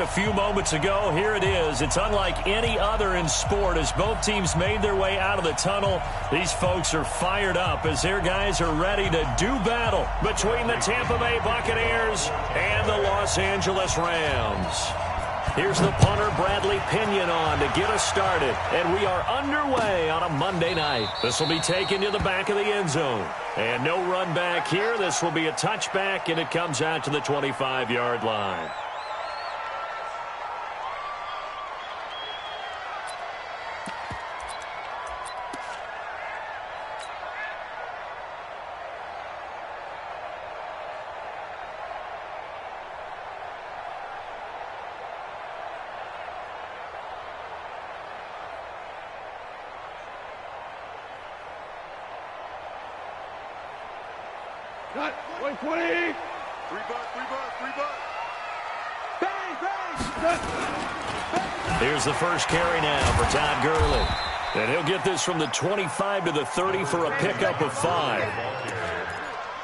a few moments ago. Here it is. It's unlike any other in sport as both teams made their way out of the tunnel. These folks are fired up as their guys are ready to do battle between the Tampa Bay Buccaneers and the Los Angeles Rams. Here's the punter, Bradley Pinion, on to get us started. And we are underway on a Monday night. This will be taken to the back of the end zone. And no run back here. This will be a touchback, and it comes out to the 25-yard line. Got 120. Three bucks. Bang, bang. Here's the first carry now for Todd Gurley. And he'll get this from the 25 to the 30 for a pickup of 5.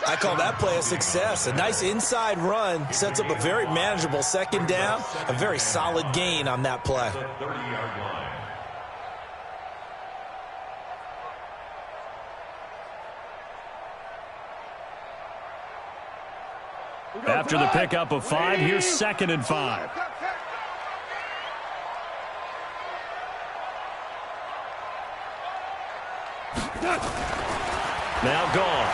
I call that play a success. A nice inside run sets up a very manageable second down. A very solid gain on that play. After the pickup of 5, here's 2nd and 5. Now gone.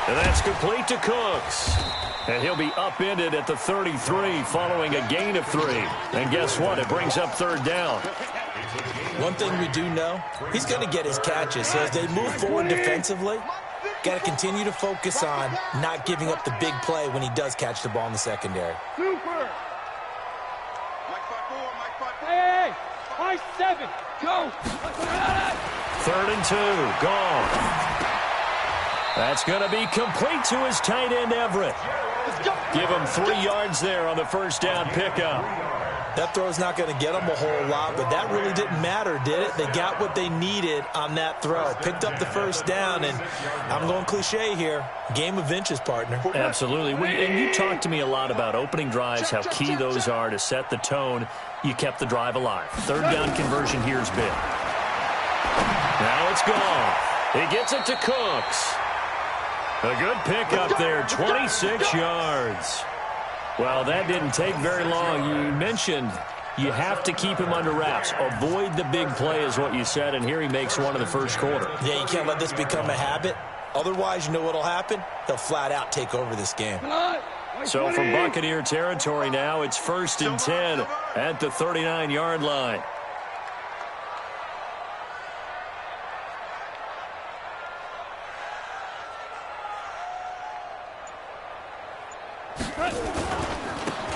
And that's complete to Cooks. And he'll be upended at the 33 following a gain of 3. And guess what? It brings up 3rd down. One thing we do know, he's going to get his catches. So as they move forward defensively, got to continue to focus on not giving up the big play when he does catch the ball in the secondary. Super. Hey, 5-7. Go. 3rd and 2. Gone. That's going to be complete to his tight end, Everett. Give him 3 yards there on the first down pickup. That throw's not going to get them a whole lot, but that really didn't matter, did it? They got what they needed on that throw. Picked up the first down, and I'm going cliche here. Game of inches, partner. Absolutely. And you talked to me a lot about opening drives, how key those are to set the tone. You kept the drive alive. 3rd down conversion here is big. Now it's gone. He gets it to Cooks. A good pickup there, 26 yards. Well, that didn't take very long. You mentioned you have to keep him under wraps. Avoid the big play is what you said, and here he makes one in the first quarter. Yeah, you can't let this become a habit. Otherwise, you know what will happen? They'll flat out take over this game. So from Buccaneer territory now, it's 1st and 10 at the 39-yard line.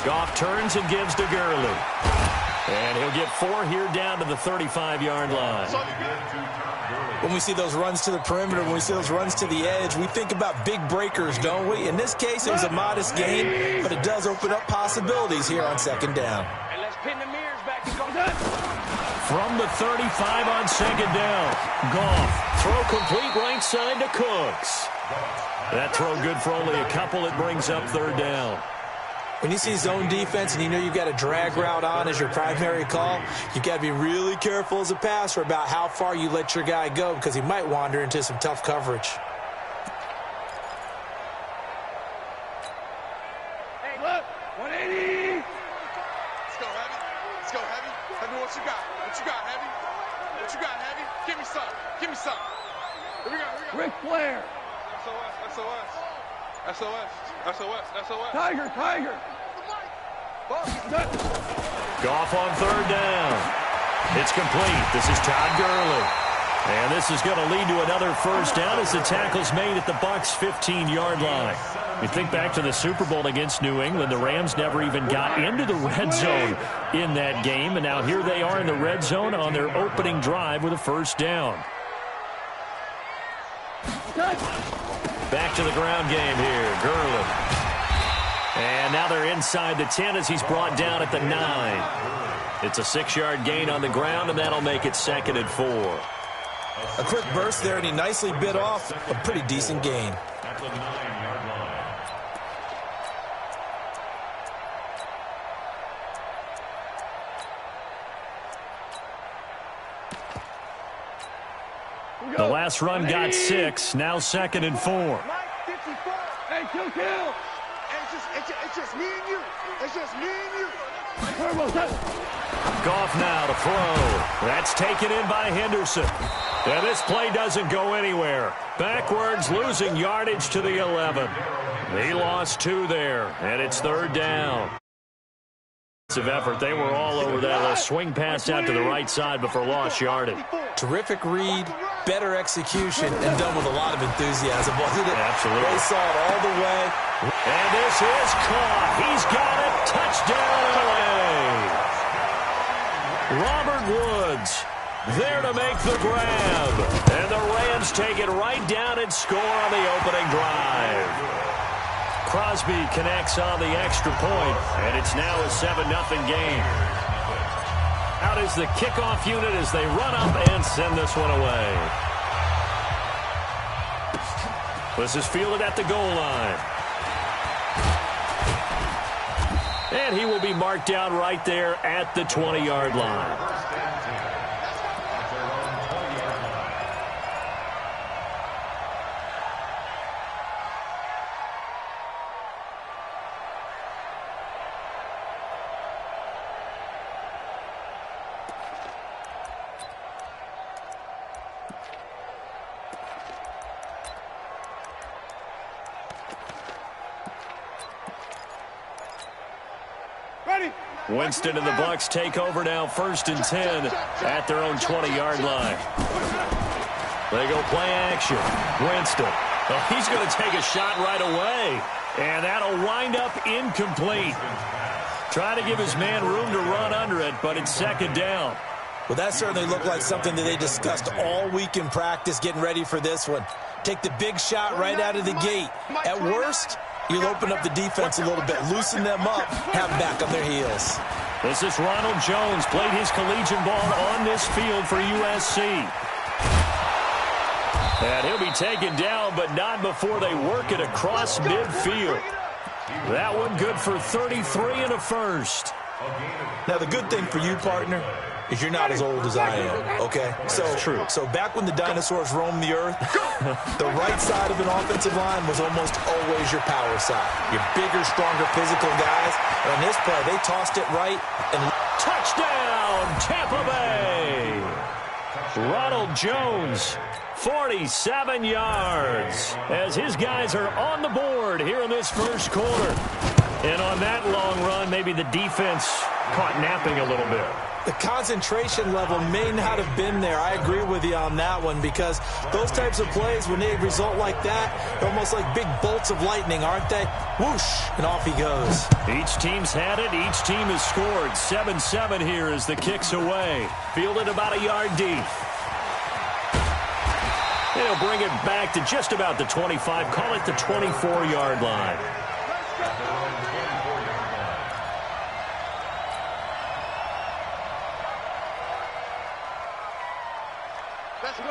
Goff turns and gives to Gurley. And he'll get 4 here down to the 35-yard line. When we see those runs to the perimeter, when we see those runs to the edge, we think about big breakers, don't we? In this case, it was a modest gain, but it does open up possibilities here on 2nd down. And let's pin the mirrors back and go. From the 35 on 2nd down. Goff, throw complete right side to Cooks. That throw good for only a couple. It brings up 3rd down. When you see zone defense and you know you've got a drag route on as your primary call, you've got to be really careful as a passer about how far you let your guy go because he might wander into some tough coverage. Hey, look, 180. Let's go, Heavy. Let's go, Heavy. Heavy, what you got? What you got, Heavy? What you got, Heavy? Give me some. Give me some. Here we go. Ric Flair. SOS. Tiger. Goff on 3rd down. It's complete. This is Todd Gurley. And this is going to lead to another first down as the tackle's made at the Bucs' 15-yard line. You think back to the Super Bowl against New England, the Rams never even got into the red zone in that game, and now here they are in the red zone on their opening drive with a first down. Back to the ground game here, Gurley. And now they're inside the 10 as he's brought down at the 9. It's a 6-yard gain on the ground, and that'll make it 2nd and 4. A quick burst there, and he nicely bit off a pretty decent gain. The last run got 6. Now 2nd and 4. Hey, kill. It's just me and you. It's just me and you. Goff now to throw. That's taken in by Henderson. And this play doesn't go anywhere. Backwards, losing yardage to the 11. He lost 2 there, and it's 3rd down. Of effort. They were all over that. Swing pass out to the right side before lost yardage. Terrific read, better execution, and done with a lot of enthusiasm, wasn't it? Absolutely. They saw it all the way. And this is caught. He's got it. Touchdown, LA. Robert Woods there to make the grab. And the Rams take it right down and score on the opening drive. Crosby connects on the extra point, and it's now a 7-0 game. Out is the kickoff unit as they run up and send this one away. This is fielded at the goal line. And he will be marked down right there at the 20-yard line. Winston and the Bucs take over now, 1st and 10 at their own 20-yard line. They go play action. Winston. Oh, he's going to take a shot right away. And that'll wind up incomplete. Trying to give his man room to run under it, but it's 2nd down. Well, that certainly looked like something that they discussed all week in practice getting ready for this one. Take the big shot right out of the gate. At worst, you'll open up the defense a little bit, loosen them up, have them back on their heels. This is Ronald Jones, played his collegiate ball on this field for USC. And he'll be taken down, but not before they work it across midfield. That one good for 33 and a first. Now, the good thing for you, partner, is you're not as old as I am, okay? That's true. So back when the dinosaurs roamed the earth, the right side of an offensive line was almost always your power side. Your bigger, stronger, physical guys. And on this play, they tossed it right and... Touchdown, Tampa Bay! Ronald Jones, 47 yards, as his guys are on the board here in this first quarter. And on that long run, maybe the defense caught napping a little bit. The concentration level may not have been there. I agree with you on that one, because those types of plays, when they result like that, they're almost like big bolts of lightning, aren't they? Whoosh, and off he goes. Each team's had it. Each team has scored. 7-7 here as the kick's away. Fielded about a yard deep. They'll bring it back to just about the 25. Call it the 24-yard line.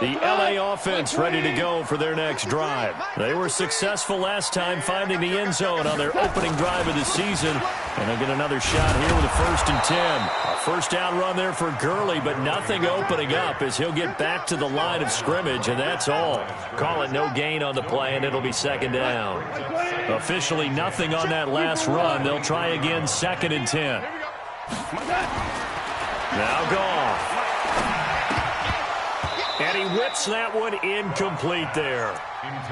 The LA offense ready to go for their next drive. They were successful last time finding the end zone on their opening drive of the season. And they'll get another shot here with a 1st and 10. A first down run there for Gurley, but nothing opening up as he'll get back to the line of scrimmage, and that's all. Call it no gain on the play, and it'll be 2nd down. Officially nothing on that last run. They'll try again, 2nd and 10. Now Goff. And he whips that one incomplete there.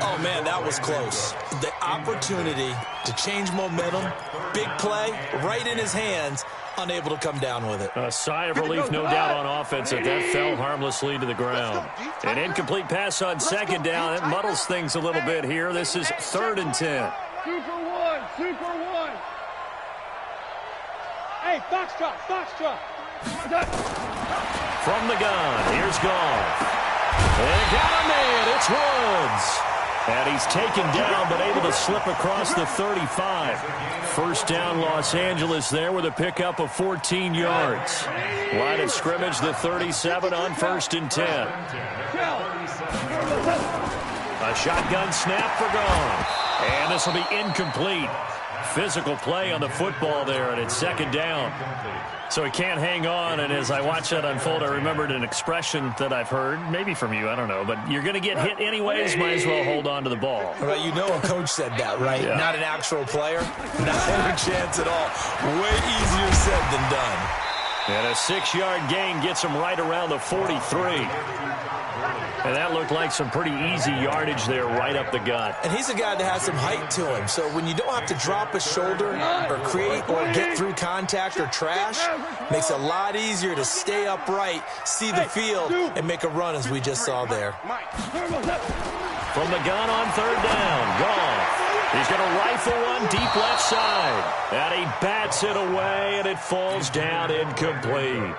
Oh, man, that was close. The opportunity to change momentum, big play, right in his hands, unable to come down with it. A sigh of relief, no doubt, on offense if that fell harmlessly to the ground. An incomplete pass on 2nd down. It muddles things a little bit here. This is 3rd and 10. Super one. Hey, Foxtrot. From the gun, here's Goff. And got a man, it's Woods. And he's taken down, but able to slip across the 35. First down, Los Angeles there with a pickup of 14 yards. Line of scrimmage, the 37 on 1st and 10. A shotgun snap for Goff. And this will be incomplete. Physical play on the football there, and it's second down. So he can't hang on, and as I watch that unfold, I remembered an expression that I've heard, maybe from you, I don't know, but you're going to get hit anyways, might as well hold on to the ball. Well, you know a coach said that, right? Yeah. Not an actual player. Not a chance at all. Way easier said than done. And a 6-yard gain gets him right around the 43. And that looked like some pretty easy yardage there right up the gut. And he's a guy that has some height to him. So when you don't have to drop a shoulder or create or get through contact or trash, makes it a lot easier to stay upright, see the field, and make a run as we just saw there. From the gun on third down, Goff. He's going to rifle one deep left side. And he bats it away, and it falls down incomplete.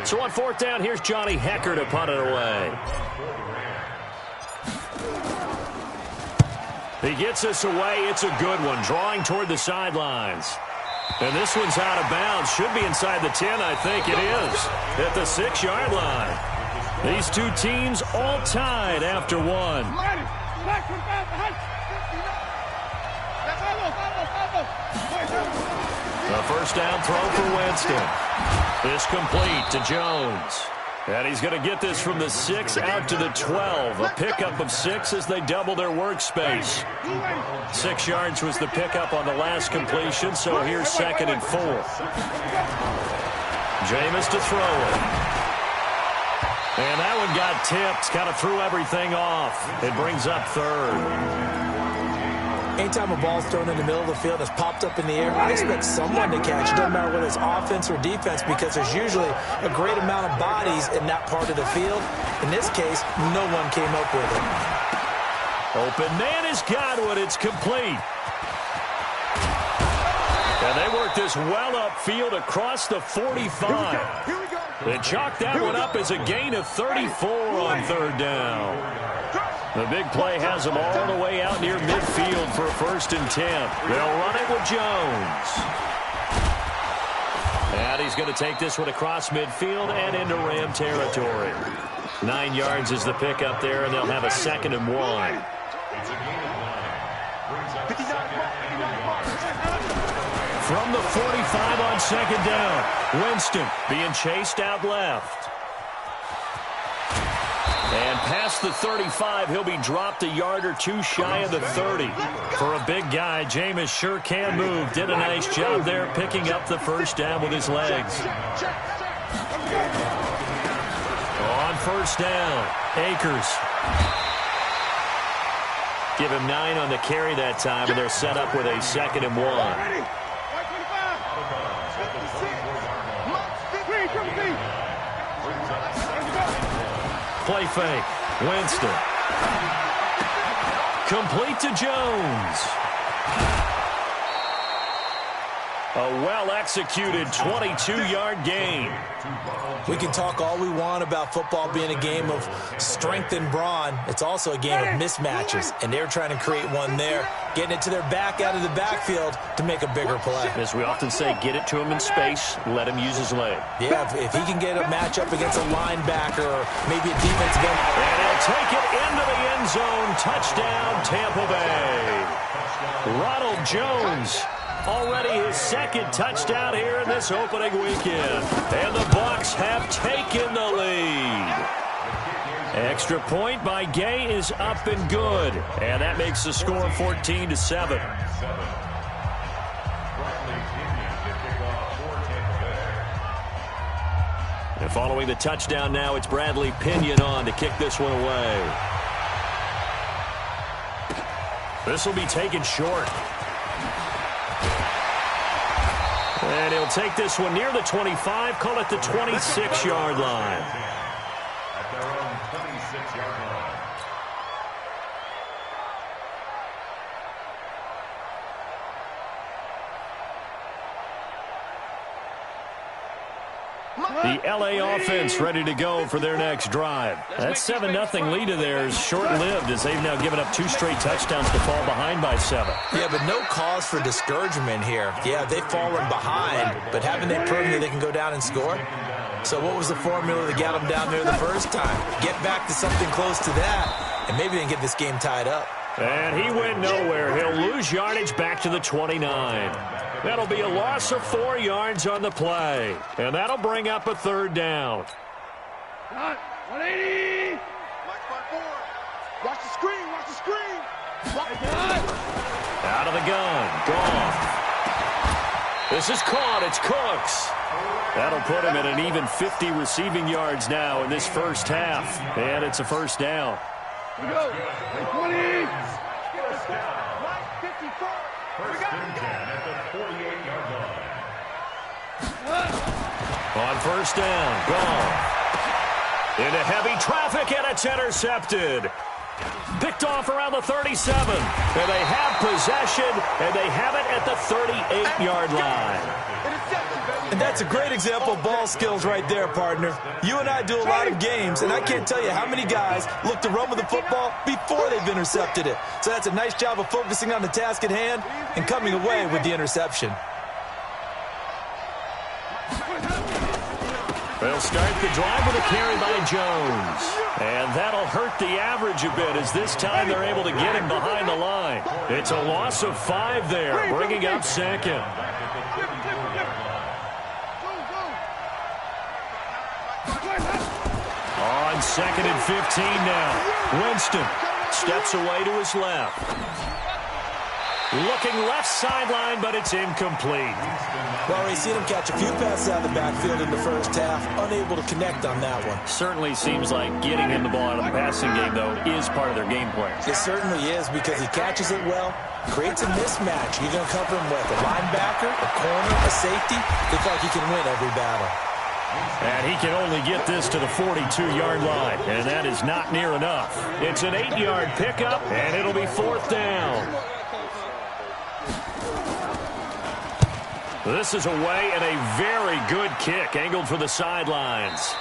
So on fourth down, here's Johnny Hecker to punt it away. He gets us away. It's a good one, drawing toward the sidelines. And this one's out of bounds. Should be inside the 10, I think it is, at the 6-yard line. These two teams all tied after one. The first down throw for Winston is complete to Jones. And he's going to get this from the 6 out to the 12. A pickup of 6 as they double their workspace. 6 yards was the pickup on the last completion, so here's 2nd and 4. Jameis to throw it. And that one got tipped, kind of threw everything off. It brings up 3rd. Anytime a ball's thrown in the middle of the field and it's popped up in the air, I expect someone to catch. It doesn't matter whether it's offense or defense, because there's usually a great amount of bodies in that part of the field. In this case, no one came up with it. Open man is Godwin. It's complete. And they work this well upfield across the 45. They chalk that one up as a gain of 34 on third down. The big play has them all the way out near midfield for a 1st and 10. They'll run it with Jones. And he's going to take this one across midfield and into Ram territory. 9 yards is the pickup there, and they'll have a 2nd and 1. From the 45 on 2nd down, Winston being chased out left. And past the 35, he'll be dropped a yard or two shy of the 30. For a big guy, Jameis sure can move. Did a nice job there picking up the first down with his legs. On first down, Akers. Give him 9 on the carry that time, and they're set up with a 2nd and 1. Play fake. Winston. Complete to Jones. A well-executed 22-yard gain. We can talk all we want about football being a game of strength and brawn. It's also a game of mismatches, and they're trying to create one there, getting it to their back out of the backfield to make a bigger play. As we often say, get it to him in space, let him use his leg. Yeah, if he can get a matchup against a linebacker or maybe a defensive end. And he'll take it into the end zone. Touchdown, Tampa Bay. Ronald Jones. Already his 2nd touchdown here in this opening weekend. And the Bucs have taken the lead. Extra point by Gay is up and good. And that makes the score 14-7. And following the touchdown now, it's Bradley Pinion on to kick this one away. This will be taken short. And he'll take this one near the 25, call it the 26-yard line. At their own 26-yard line. The LA offense ready to go for their next drive. That 7-0 lead of theirs short-lived as they've now given up 2 straight touchdowns to fall behind by 7. Yeah, but no cause for discouragement here. Yeah, they've fallen behind, but haven't they proven that they can go down and score? So what was the formula that got them down there the first time? Get back to something close to that, and maybe they can get this game tied up. And he went nowhere. He'll lose yardage back to the 29. That'll be a loss of 4 yards on the play. And that'll bring up a third down. 180. Watch the screen. Watch the screen. Out of the gun. Gone. This is caught. It's Cooks. That'll put him at an even 50 receiving yards now in this first half. And it's a first down. Here we go. 20. First and 10 at the 48-yard line. On first down. Gone. Into heavy traffic, and it's intercepted. Picked off around the 37. And they have possession, and they have it at the 38-yard line. And that's a great example of ball skills right there, partner. You and I do a lot of games, and I can't tell you how many guys look to run with the football before they've intercepted it. So that's a nice job of focusing on the task at hand and coming away with the interception. They'll start the drive with a carry by Jones. And that'll hurt the average a bit as this time they're able to get him behind the line. It's a loss of 5 there, bringing up second. On second and 15 now. Winston steps away to his left. Looking left sideline, but it's incomplete. Well, we've seen him catch a few passes out of the backfield in the first half, unable to connect on that one. Certainly seems like getting him the ball out of the passing game, though, is part of their game plan. It certainly is because he catches it well, creates a mismatch. You're going to cover him with a linebacker, a corner, a safety. Looks like he can win every battle. And he can only get this to the 42-yard line, and that is not near enough. It's an 8-yard pickup, and it'll be fourth down. This is away and a very good kick, angled for the sidelines.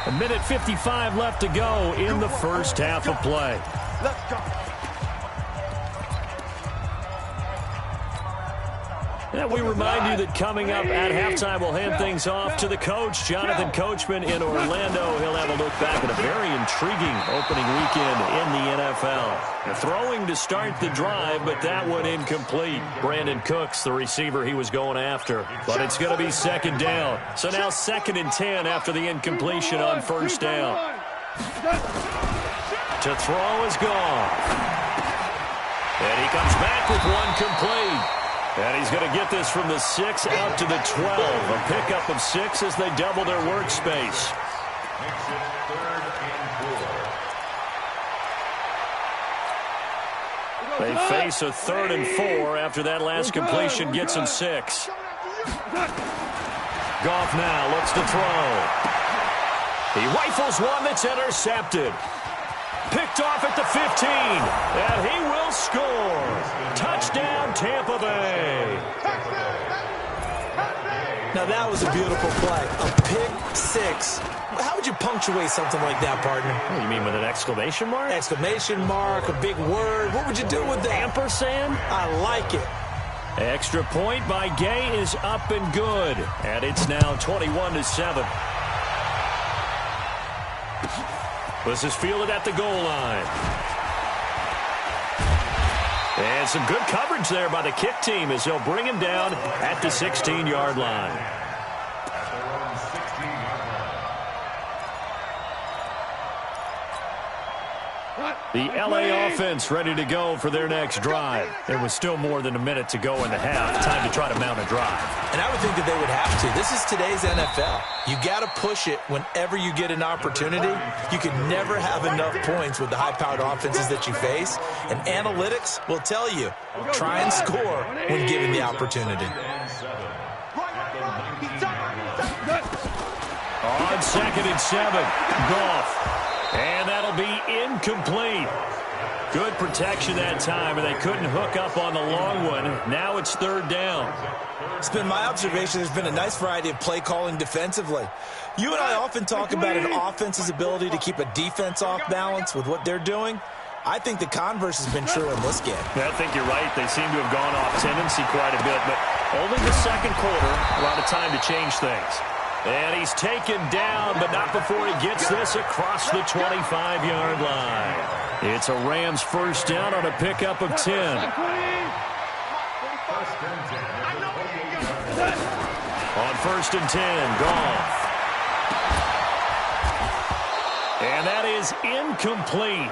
1:55 left to go in the first half of play. Let's go. And we remind you that coming up at halftime, we'll hand things off to the coach, Jonathan Coachman in Orlando. He'll have a look back at a very intriguing opening weekend in the NFL. Throwing to start the drive, but that one incomplete. Brandon Cooks, the receiver he was going after. But it's going to be second down. So now second and 10 after the incompletion on first down. To throw is gone. And he comes back with one complete. And he's going to get this from the 6 out to the 12. A pickup of 6 as they double their workspace. Makes it 3rd and 4. They face a 3rd and 4 after that last completion gets them 6. Goff now looks to throw. He rifles one that's intercepted. Picked off at the 15, and he will score. Touchdown, Tampa Bay. Now, that was a beautiful play. A pick 6. How would you punctuate something like that, partner? What do you mean, with an exclamation mark? Exclamation mark, a big word. What would you do with that? Ampersand? I like it. Extra point by Gay is up and good. And it's now 21-7. This is fielded at the goal line. And some good coverage there by the kick team as they'll bring him down at the 16-yard line. The LA offense ready to go for their next drive. There was still more than a minute to go in the half. Time to try to mount a drive. And I would think that they would have to. This is today's NFL. You got to push it whenever you get an opportunity. You can never have enough points with the high-powered offenses that you face. And analytics will tell you, try and score when given the opportunity. On second and 7, Goff. And that'll be incomplete. Good protection that time, and they couldn't hook up on the long one. Now it's third down. It's been my observation there's been a nice variety of play calling defensively. You and I often talk about an offense's ability to keep a defense off balance with what they're doing. I think the converse has been true in this game. I think you're right. They seem to have gone off tendency quite a bit, but only the second quarter, a lot of time to change things. And he's taken down, but not before he gets this across the 25-yard line. It's a Rams first down on a pickup of 10. On first and 10, Goff. And that is incomplete.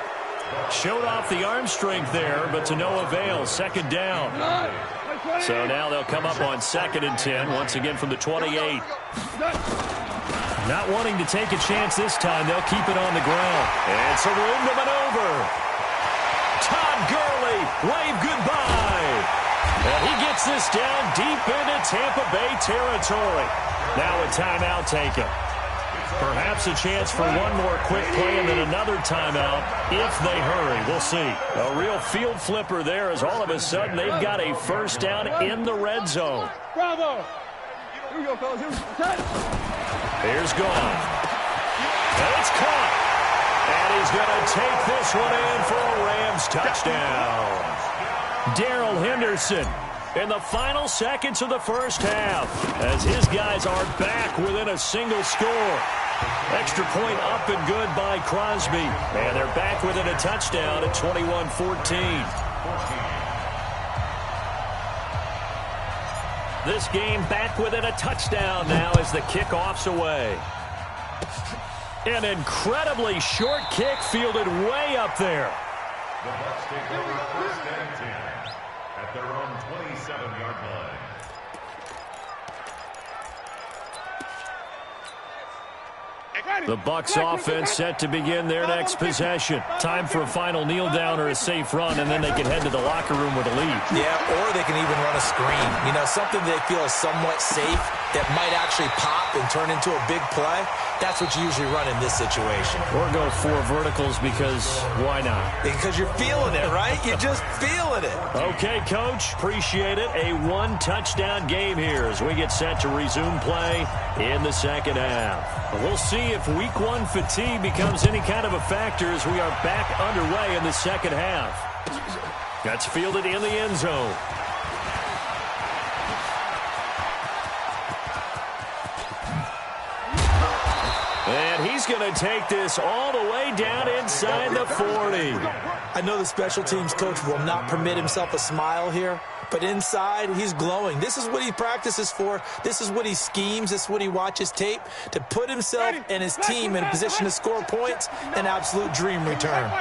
Showed off the arm strength there, but to no avail. Second down. So now they'll come up on second and 10, once again from the 28. Not wanting to take a chance this time, they'll keep it on the ground. And some room to maneuver. Todd Gurley, wave goodbye. And he gets this down deep into Tampa Bay territory. Now a timeout taken. Perhaps a chance for one more quick play and then another timeout if they hurry. We'll see. A real field flipper there as all of a sudden they've got a first down in the red zone. Bravo. Here we go, fellas. Here's Goff. And it's caught. And he's going to take this one in for a Rams touchdown. Darrell Henderson in the final seconds of the first half as his guys are back within a single score. Extra point up and good by Crosby. And they're back within a touchdown at 21-14. This game back within a touchdown now as the kickoff's away. An incredibly short kick fielded way up there. The Bucs take over first and 10 at their own 27-yard line. The Bucs offense set to begin their next possession. Time for a final kneel down or a safe run, and then they can head to the locker room with a lead. Yeah, or they can even run a screen. You know, something they feel is somewhat safe that might actually pop and turn into a big play. That's what you usually run in this situation. Or go 4 verticals because why not? Because you're feeling it, right? You're just feeling it. Okay, Coach. Appreciate it. A 1-touchdown game here as we get set to resume play in the second half. We'll see if Week 1 fatigue becomes any kind of a factor as we are back underway in the second half. That's fielded in the end zone. And he's going to take this all the way down inside the 40. I know the special teams coach will not permit himself a smile here, but inside, he's glowing. This is what he practices for. This is what he schemes. This is what he watches tape to put himself and his team in a position to score points. An absolute dream return.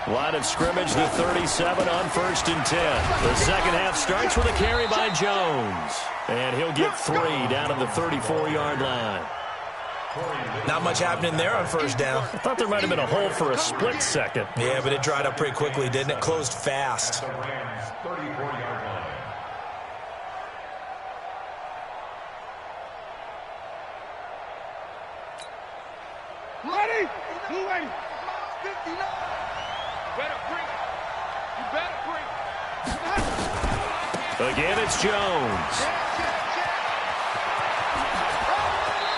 Line of scrimmage, the 37 on first and 10. The second half starts with a carry by Jones. And he'll get 3 down to the 34-yard line. Not much happening there on first down. I thought there might have been a hole for a split second. Yeah, but it dried up pretty quickly, didn't it? Closed fast. Ready? Blue 80. 59. Better bring it. You better bring it. Again, it's Jones.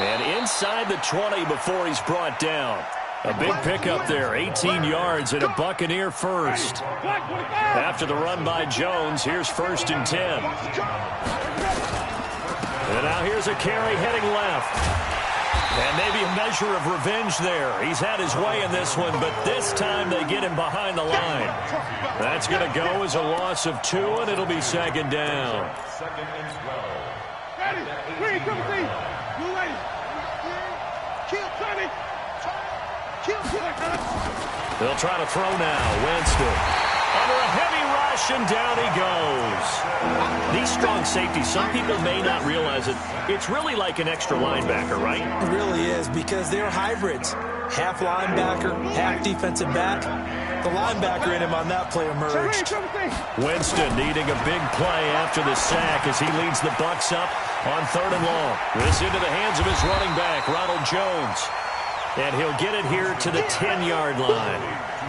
And inside the 20 before he's brought down. A big pickup there, 18 yards and a Buccaneer first. After the run by Jones, here's first and 10. And now here's a carry heading left. And maybe a measure of revenge there. He's had his way in this one, but this time they get him behind the line. That's going to go as a loss of 2, and it'll be second down. Second and 12. Ready? Ready, come see. Blue 80. Kill, Tony. Kill. They'll try to throw now. Winston. Under a heavy rush, and down he goes. These strong safeties, some people may not realize it. It's really like an extra linebacker, right? It really is, because they're hybrids. Half linebacker, half defensive back. The linebacker in him on that play emerged. Winston needing a big play after the sack as he leads the Bucs up on 3rd and long. This into the hands of his running back, Ronald Jones. And he'll get it here to the 10-yard line.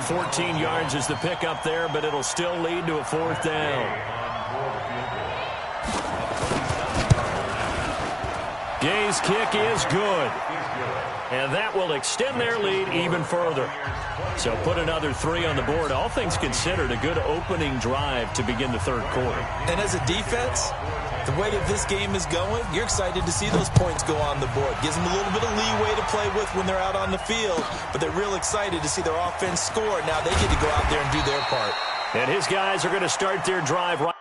14 yards is the pickup there, but it'll still lead to a 4th down. Gay's kick is good. And that will extend their lead even further. So put another 3 on the board. All things considered, a good opening drive to begin the 3rd quarter. And as a defense, The way that this game is going, you're excited to see those points go on the board. Gives them a little bit of leeway to play with when they're out on the field, but they're real excited to see their offense score. Now they get to go out there and do their part. And his guys are going to start their drive right.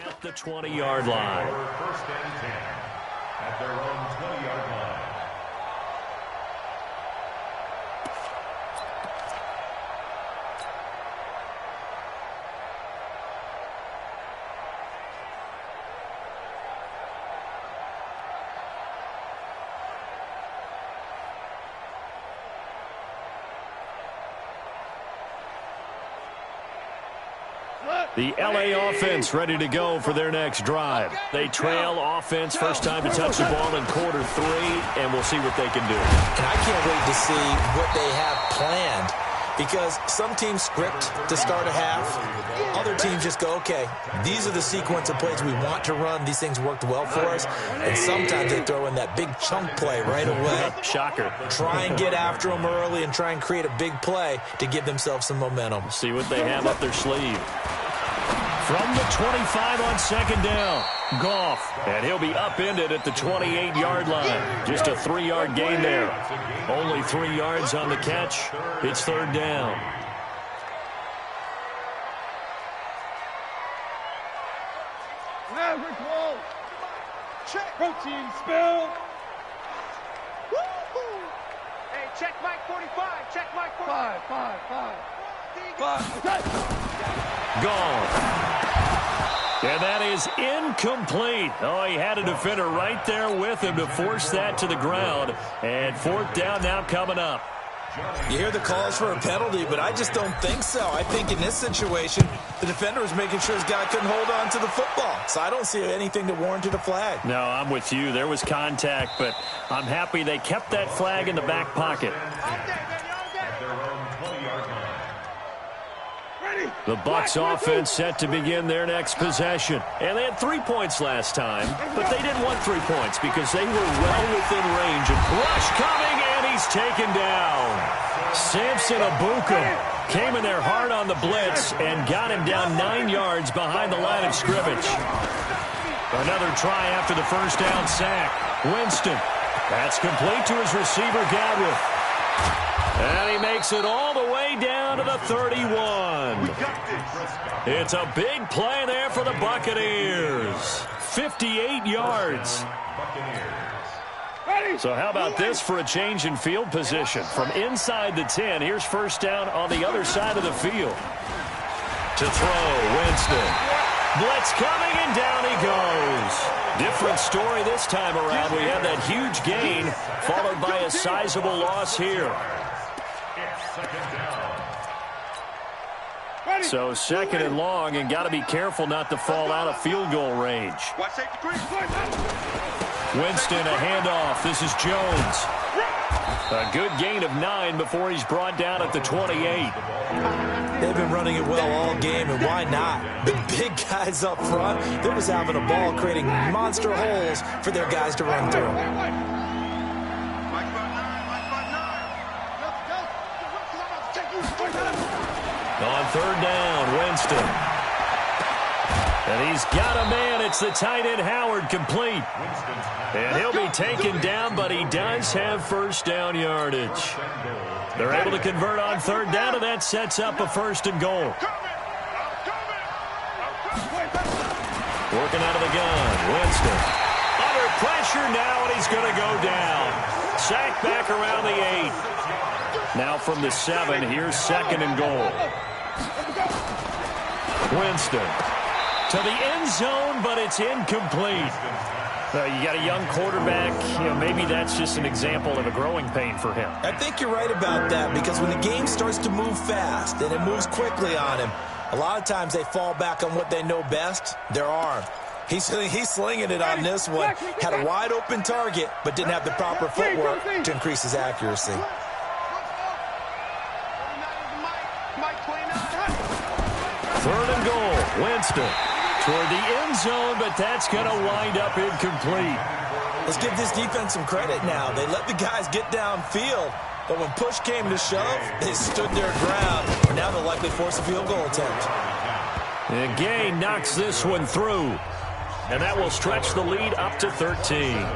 At the 20-yard line. First and 10 at their own 20-yard line. The LA offense ready to go for their next drive. They trail offense, first time to touch the ball in quarter 3, and we'll see what they can do. And I can't wait to see what they have planned, because some teams script to start a half. Other teams just go, okay, these are the sequence of plays we want to run. These things worked well for us. And sometimes they throw in that big chunk play right away. Shocker. Try and get after them early and try and create a big play to give themselves some momentum. See what they have up their sleeve. From the 25 on second down, Goff. And he'll be upended at the 28-yard line. Just a 3-yard gain there. Only 3 yards on the catch. It's third down. Maverick wall. Check. Protein spill. Woo-hoo. Hey, check Mike 45. Check Mike 45. Five. Okay. Gone. And that is incomplete. Oh, he had a defender right there with him to force that to the ground. And fourth down now coming up. You hear the calls for a penalty, but I just don't think so. I think in this situation, the defender was making sure his guy couldn't hold on to the football. So I don't see anything that warranted a flag. No, I'm with you. There was contact, but I'm happy they kept that flag in the back pocket. The Bucs offense set to begin their next possession. And they had 3 points last time, but they didn't want 3 points because they were well within range. And rush coming, and he's taken down. Samson Abukum came in there hard on the blitz and got him down 9 yards behind the line of scrimmage. Another try after the first down sack. Winston. That's complete to his receiver, Gadwith. And he makes it all the way down to the 31. It's a big play there for the Buccaneers. 58 yards. So how about this for a change in field position? From inside the 10, here's first down on the other side of the field. To throw, Winston. Blitz coming, and down he goes. Different story this time around. We have that huge gain, followed by a sizable loss here. So second and long, and got to be careful not to fall out of field goal range. Winston, a handoff. This is Jones. A good gain of 9 before he's brought down at the 28. They've been running it well all game, and why not? The big guys up front, they're just having a ball, creating monster holes for their guys to run through. On third down, Winston. And he's got a man. It's the tight end, Howard, complete. And he'll be taken down, but he does have first down yardage. They're able to convert on third down, and that sets up a first and goal. Working out of the gun, Winston. Under pressure now, and he's going to go down. Sacked back around the 8. Now from the 7, here's 2nd and goal. Winston to the end zone, but it's incomplete. You got a young quarterback. Maybe that's just an example of a growing pain for him. I think you're right about that, because when the game starts to move fast and it moves quickly on him, a lot of times they fall back on what they know best, their arm. He's slinging it on this one. Had a wide open target, but didn't have the proper footwork to increase his accuracy. 3rd and goal. Winston toward the end zone, but that's going to wind up incomplete. Let's give this defense some credit now. They let the guys get downfield, but when push came to shove, they stood their ground. Now they'll likely force a field goal attempt. And Gay knocks this one through, and that will stretch the lead up to 13.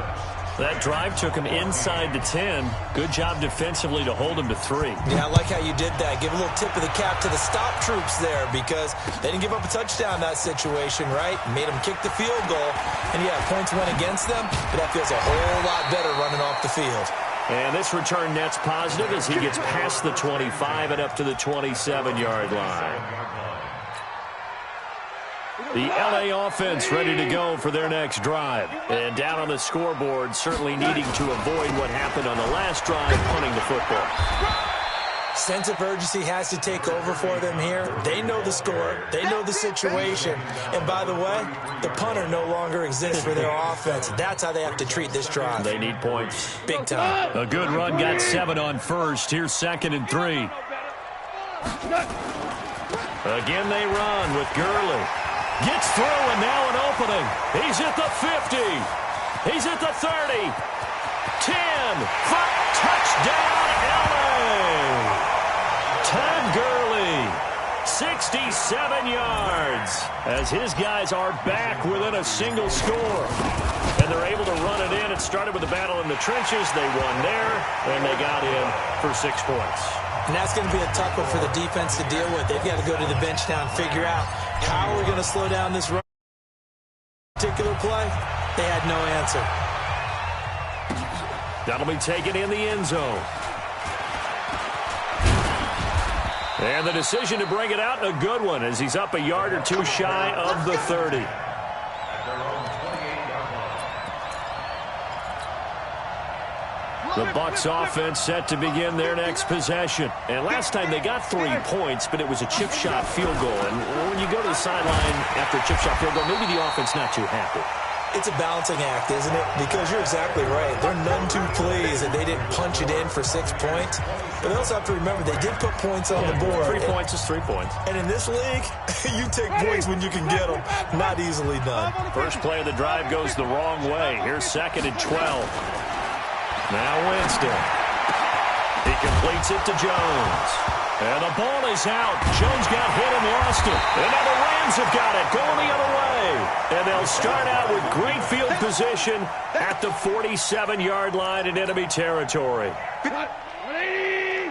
That drive took him inside the 10. Good job defensively to hold him to 3. Yeah, I like how you did that. Give a little tip of the cap to the stop troops there, because they didn't give up a touchdown in that situation, right? Made them kick the field goal. And, yeah, points went against them, but that feels a whole lot better running off the field. And this return net's positive as he gets past the 25 and up to the 27-yard line. The LA offense ready to go for their next drive. And down on the scoreboard, certainly needing to avoid what happened on the last drive, punting the football. Sense of urgency has to take over for them here. They know the score. They know the situation. And by the way, the punter no longer exists for their offense. That's how they have to treat this drive. They need points. Big time. A good run got 7 on first. Here's 2nd and 3. Again they run with Gurley. Gets through, and now an opening. He's at the 50. He's at the 30. 10. 5. Touchdown, LA. Todd Gurley, 67 yards, as his guys are back within a single score. And they're able to run it in. It started with a battle in the trenches. They won there, and they got in for 6 points. And that's going to be a tough one for the defense to deal with. They've got to go to the bench now and figure out how are we going to slow down this run. Particular play, they had no answer. That'll be taken in the end zone. And the decision to bring it out, a good one, as he's up a yard or 2 shy of the 30. The Bucs offense set to begin their next possession. And last time they got 3 points, but it was a chip shot field goal. And when you go to the sideline after a chip shot field goal, maybe the offense not too happy. It's a balancing act, isn't it? Because you're exactly right. They're none too pleased that they didn't punch it in for 6 points. But they also have to remember they did put points on the board. 3 points is 3 points. And in this league, you take points when you can get them. Not easily done. First play of the drive goes the wrong way. Here's 2nd and 12. Now Winston. He completes it to Jones. And the ball is out. Jones got hit and lost it. And now the Rams have got it, going the other way. And they'll start out with great field position at the 47-yard line in enemy territory. 180.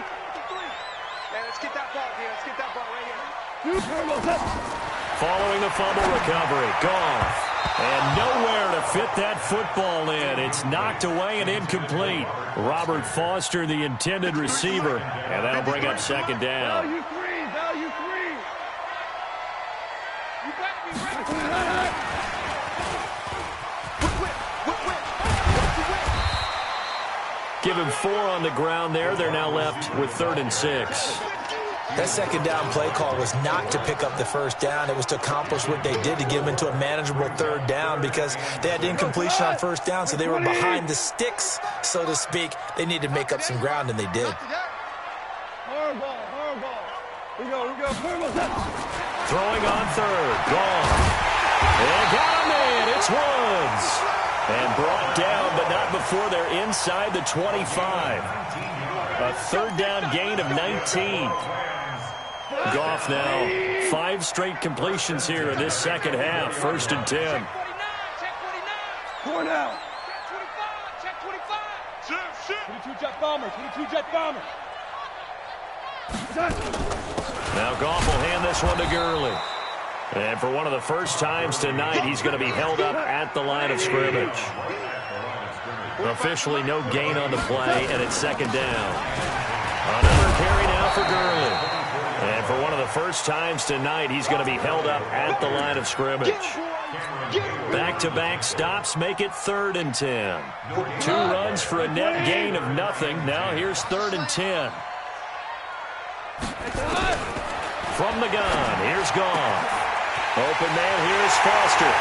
Let's get that ball here. Let's get that ball right here. Following the fumble recovery, Goff. And nowhere to fit that football in. It's knocked away and incomplete. Robert Foster, the intended receiver. And that'll bring up 2nd down. Value 3. Value 3. You got me right. Give him 4 on the ground there. They're now left with 3rd and 6. That 2nd down play call was not to pick up the 1st down. It was to accomplish what they did, to get them into a manageable 3rd down, because they had incompletion on 1st down, so they were behind the sticks, so to speak. They needed to make up some ground, and they did. Hard ball. Here we go. Throwing on 3rd. Gone. They got him in. It's Woods. And brought down, but not before they're inside the 25. A 3rd down gain of 19. Goff now 5 straight completions here in this 2nd half. 1st and 10. Four now. Check 25. 22 jet bomber. 22 jet bomber. Now Goff will hand this one to Gurley. And for one of the first times tonight, he's going to be held up at the line of scrimmage. Officially no gain on the play, and it's 2nd down. Another carry now for Gurley. And for one of the first times tonight, he's going to be held up at the line of scrimmage. Back-to-back stops make it 3rd and 10. 2 runs for a net gain of nothing. Now here's 3rd and 10. From the gun, here's Goff. Open man, here's Foster.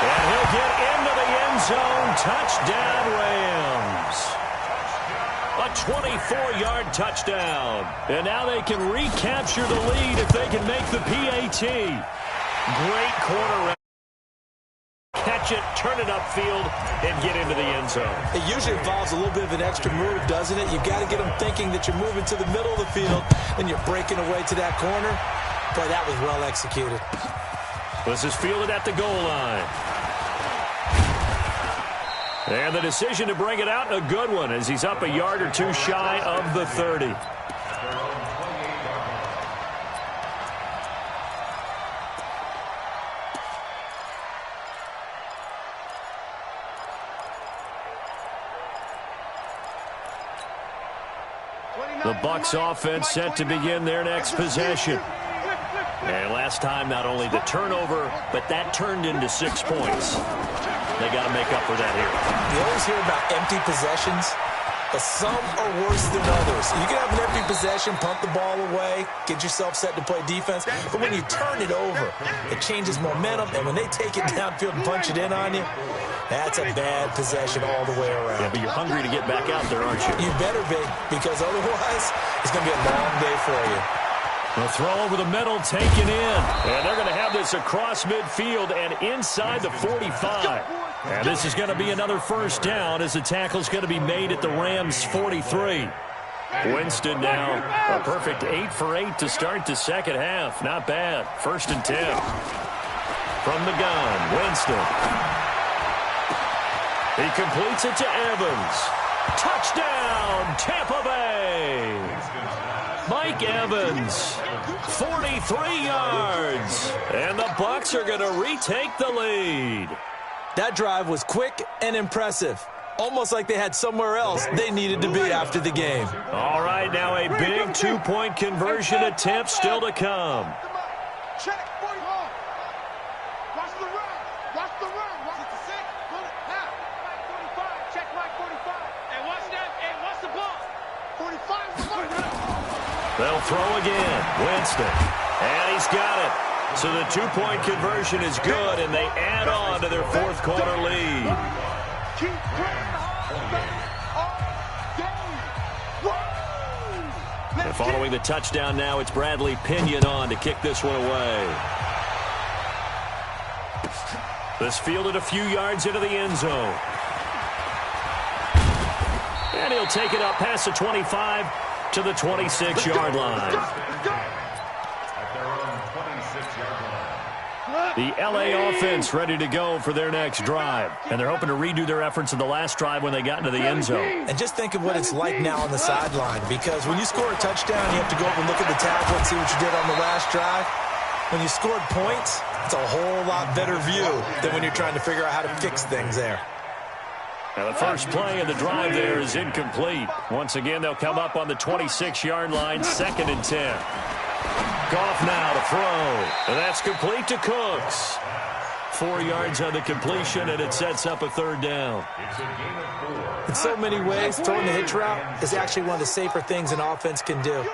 And he'll get into the end zone. Touchdown, Rams. A 24-yard touchdown. And now they can recapture the lead if they can make the PAT. Great corner. Catch it, turn it upfield, and get into the end zone. It usually involves a little bit of an extra move, doesn't it? You've got to get them thinking that you're moving to the middle of the field, and you're breaking away to that corner. Boy, that was well executed. This is fielded at the goal line. And the decision to bring it out, a good one, as he's up a yard or two shy of the 30. The Bucs offense set to begin their next possession. And last time, not only the turnover, but that turned into 6 points. They got to make up for that here. You always hear about empty possessions, but some are worse than others. You can have an empty possession, pump the ball away, get yourself set to play defense, but when you turn it over, it changes momentum, and when they take it downfield and punch it in on you, that's a bad possession all the way around. Yeah, but you're hungry to get back out there, aren't you? You better be, because otherwise, it's going to be a long day for you. The throw over the middle, taken in. And they're going to have this across midfield and inside the 45. And this is going to be another first down as the tackle's going to be made at the Rams' 43. Winston now a perfect 8 for 8 to start the second half. Not bad. 1st and 10. From the gun, Winston. He completes it to Evans. Touchdown, Tampa Bay. Mike Evans, 43 yards. And the Bucs are going to retake the lead. That drive was quick and impressive. Almost like they had somewhere else they needed to be after the game. All right, now a big 2-point conversion attempt still to come. Check. Watch the run. Watch the run. Watch the 6. Pull it now. 45. Check Mike 45. Hey, watch that. Hey, watch the ball. 45 is the mark. They'll throw again. Winston. And he's got it. So the 2-point conversion is good, and they add on to their 4th quarter lead. Keep playing all day. And following the touchdown now, it's Bradley Pinion on to kick this one away. This fielded a few yards into the end zone. And he'll take it up past the 25 to the 26-yard line. The L.A. offense ready to go for their next drive. And they're hoping to redo their efforts in the last drive when they got into the end zone. And just think of what it's like now on the sideline. Because when you score a touchdown, you have to go up and look at the tablet and see what you did on the last drive. When you scored points, it's a whole lot better view than when you're trying to figure out how to fix things there. Now the first play of the drive there is incomplete. Once again, they'll come up on the 26-yard line, 2nd and 10. Goff now to throw. And that's complete to Cooks. 4 yards on the completion, and it sets up a 3rd down. In so many ways, throwing the hitch route is actually one of the safer things an offense can do.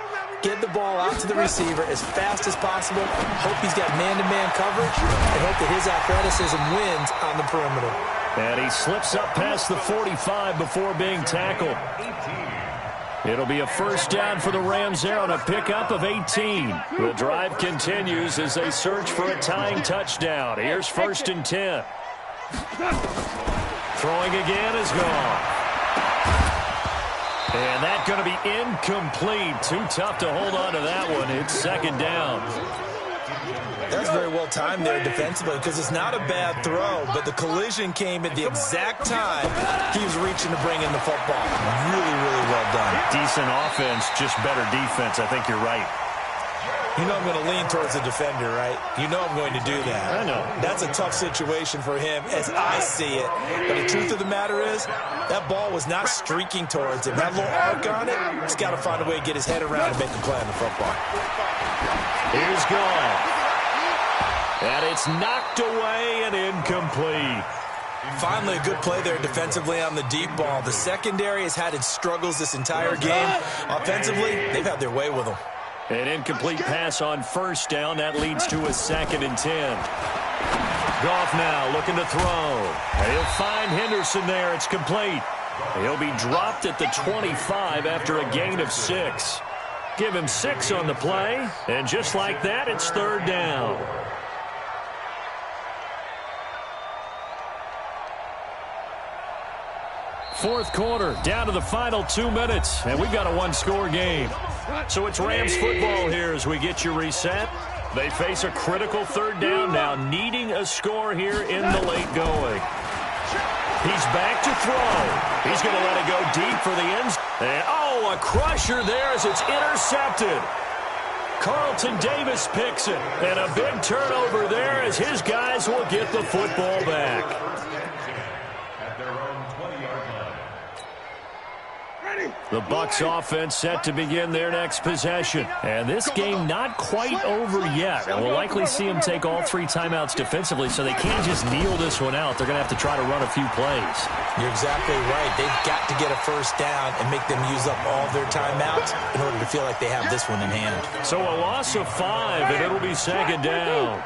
Get the ball out to the receiver as fast as possible, hope he's got man-to-man coverage, and hope that his athleticism wins on the perimeter. And he slips up past the 45 before being tackled. It'll be a first down for the Rams there on a pickup of 18. The drive continues as they search for a tying touchdown. Here's 1st and 10. Throwing again is gone. And that's going to be incomplete. Too tough to hold on to that one. It's 2nd down. That's very well timed there defensively because it's not a bad throw, but the collision came at the exact time he was reaching to bring in the football. Really, really well done. Decent offense, just better defense. I think you're right. You know I'm going to lean towards the defender, right? You know I'm going to do that. I know. That's a tough situation for him as I see it. But the truth of the matter is, that ball was not streaking towards him. That little arc on it, he's got to find a way to get his head around and make a play on the football. Here's Goff. And it's knocked away and incomplete. Finally, a good play there defensively on the deep ball. The secondary has had its struggles this entire game. Offensively, they've had their way with them. An incomplete pass on first down. That leads to a 2nd and 10. Goff now looking to throw. He'll find Henderson there. It's complete. He'll be dropped at the 25 after a gain of 6. Give him 6 on the play. And just like that, it's 3rd down. Fourth quarter, down to the final 2 minutes, and we've got a one-score game. So it's Rams football here as we get you reset. They face a critical 3rd down now, needing a score here in the late going. He's back to throw. He's going to let it go deep for the end. And, oh, a crusher there as it's intercepted. Carlton Davis picks it, and a big turnover there as his guys will get the football back. The Bucs offense set to begin their next possession. And this game not quite over yet. And we'll likely see them take all 3 timeouts defensively, so they can't just kneel this one out. They're going to have to try to run a few plays. You're exactly right. They've got to get a first down and make them use up all their timeouts in order to feel like they have this one in hand. So a loss of 5, and it'll be 2nd down.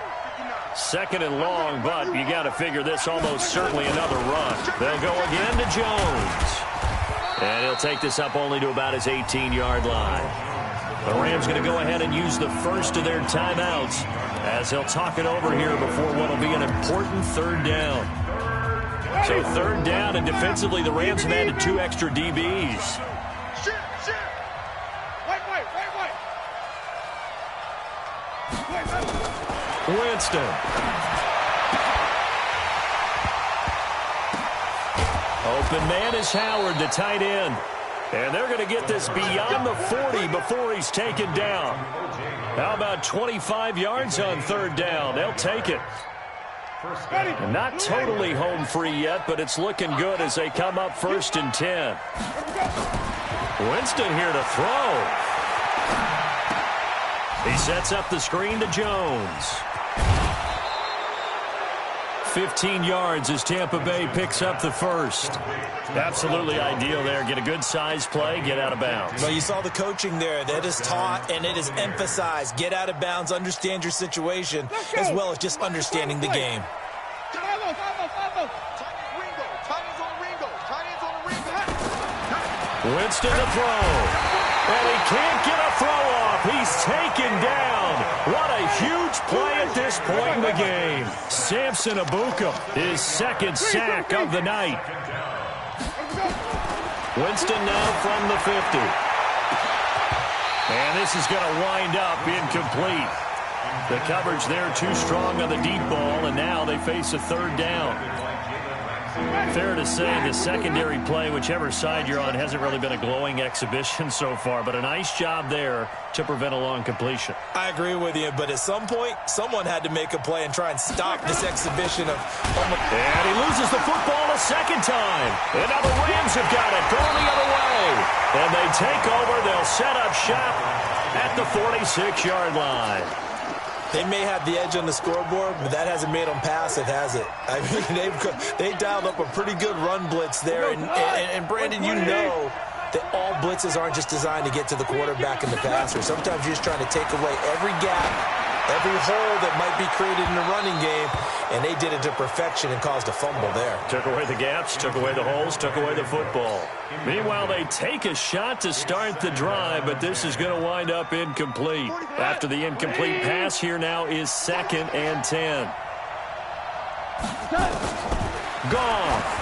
2nd and long, but you got to figure this almost certainly another run. They'll go again to Jones. And he'll take this up only to about his 18-yard line. The Rams going to go ahead and use the first of their timeouts as he'll talk it over here before what will be an important 3rd down. So 3rd down, and defensively the Rams have added 2 extra DBs. Winston. Open man is Howard, the tight end. And they're going to get this beyond the 40 before he's taken down. How about 25 yards on 3rd down? They'll take it. And not totally home free yet, but it's looking good as they come up 1st and 10. Winston here to throw. He sets up the screen to Jones. 15 yards as Tampa Bay picks up the first. Absolutely ideal there. Get a good size play, get out of bounds. Well, you saw the coaching there. That is taught and it is emphasized. Get out of bounds, understand your situation, as well as just understanding the game. Winston to throw. And he can't get a throw off. He's taken down. What a huge play at this point in the game. Samson Abuka, his 2nd sack of the night. Winston now from the 50. And this is going to wind up incomplete. The coverage there too strong on the deep ball, and now they face a 3rd down. Fair to say the secondary play, whichever side you're on, hasn't really been a glowing exhibition so far, but a nice job there to prevent a long completion. I agree with you, but at some point, someone had to make a play and try and stop this exhibition of... And he loses the football a 2nd time. And now the Rams have got it going the other way. And they take over. They'll set up shop at the 46-yard line. They may have the edge on the scoreboard, but that hasn't made them passive, has it? I mean, they dialed up a pretty good run blitz there. And Brandon, you know that all blitzes aren't just designed to get to the quarterback and the passer. Sometimes you're just trying to take away every gap, every hole that might be created in the running game, and they did it to perfection and caused a fumble there. Took away the gaps, took away the holes, took away the football. Meanwhile, they take a shot to start the drive, but this is going to wind up incomplete. After the incomplete pass, here now is 2nd and 10. Goff.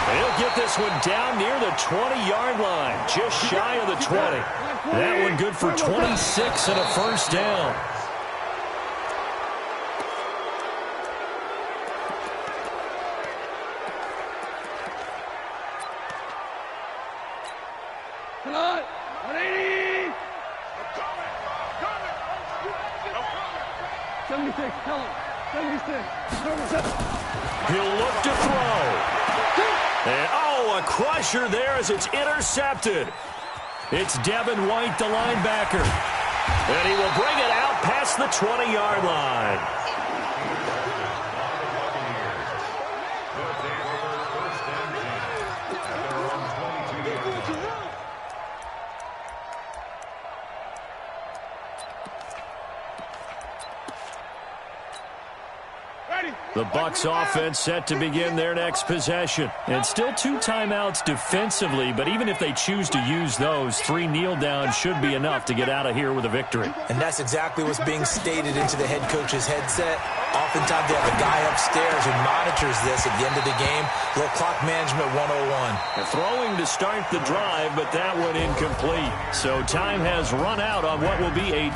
He'll get this one down near the 20-yard line, just shy of the 20. That one good for 26 and a first down. Come on, 180. 76. Tell him. 76. He'll look to throw. And, oh, a crusher there as it's intercepted. It's Devin White, the linebacker. And he will bring it out past the 20-yard line. The Bucs offense set to begin their next possession. And still 2 timeouts defensively, but even if they choose to use those, 3 kneel downs should be enough to get out of here with a victory. And that's exactly what's being stated into the head coach's headset. Oftentimes they have a guy upstairs who monitors this at the end of the game. Little clock management 101. Throwing to start the drive, but that one incomplete. So time has run out on what will be a